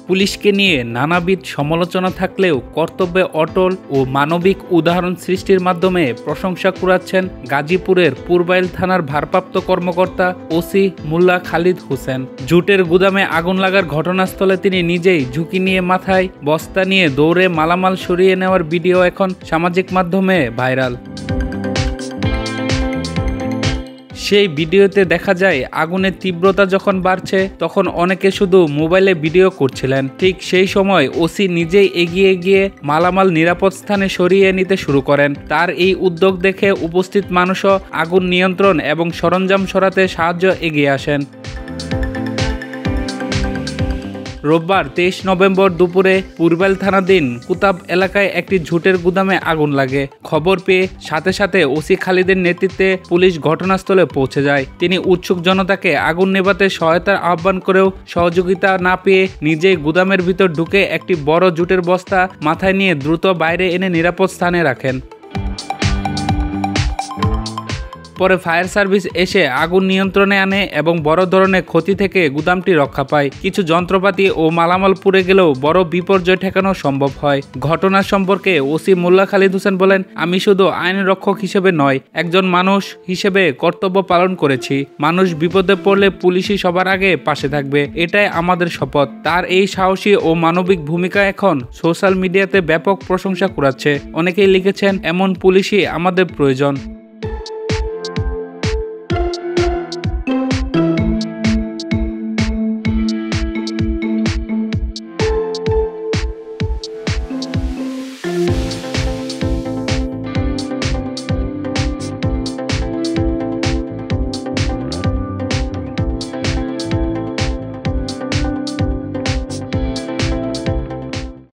পুলিশকে নিয়ে নানাবিধ সমালোচনা থাকলেও কর্তব্যে অটল ও মানবিক উদাহরণ সৃষ্টির মাধ্যমে প্রশংসা কুড়াচ্ছেন গাজীপুরের পূর্বাইল থানার ভারপ্রাপ্ত কর্মকর্তা ওসি মোল্লা খালিদ হোসেন। জুটের গুদামে আগুন লাগার ঘটনাস্থলে তিনি নিজেই ঝুঁকি নিয়ে মাথায় বস্তা নিয়ে দৌড়ে মালামাল সরিয়ে নেওয়ার ভিডিও এখন সামাজিক মাধ্যমে ভাইরাল। সেই ভিডিওতে দেখা যায় আগুনের তীব্রতা যখন বাড়ছে তখন অনেকে শুধু মোবাইলে ভিডিও করছিলেন। ঠিক সেই সময় ওসি নিজেই এগিয়ে গিয়ে মালামাল নিরাপদ স্থানে সরিয়ে নিতে শুরু করেন। তার এই উদ্যোগ দেখে উপস্থিত মানুষও আগুন নিয়ন্ত্রণ এবং সরঞ্জাম সরাতে সাহায্য এগিয়ে আসেন। রোববার 23 নভেম্বর দুপুরে পূর্বাইল থানাধীন কুতাব এলাকায় একটি ঝুটের গুদামে আগুন লাগে। খবর পেয়ে সাথে সাথে ওসি খালিদের নেতৃত্বে পুলিশ ঘটনাস্থলে পৌঁছে যায়। তিনি উৎসুক জনতাকে আগুন নেভাতে সহায়তার আহ্বান করেও সহযোগিতা না পেয়ে নিজেই গুদামের ভিতর ঢুকে একটি বড় জুটের বস্তা মাথায় নিয়ে দ্রুত বাইরে এনে নিরাপদ স্থানে রাখেন। পরে ফায়ার সার্ভিস এসে আগুন নিয়ন্ত্রণে আনে এবং বড় ধরনের ক্ষতি থেকে গুদামটি রক্ষা পায়। কিছু যন্ত্রপাতি ও মালামাল পুড়ে গেলেও বড় বিপর্যয় ঠেকানো সম্ভব হয়। ঘটনা সম্পর্কে ওসি মোল্লা খালিদ হোসেন বলেন, আমি শুধু আইন রক্ষক হিসেবে নয়, একজন মানুষ হিসেবে কর্তব্য পালন করেছি। মানুষ বিপদে পড়লে পুলিশই সবার আগে পাশে থাকবে, এটাই আমাদের শপথ। তার এই সাহসী ও মানবিক ভূমিকা এখন সোশ্যাল মিডিয়াতে ব্যাপক প্রশংসা কুড়াচ্ছে। অনেকেই লিখেছেন, এমন পুলিশই আমাদের প্রয়োজন।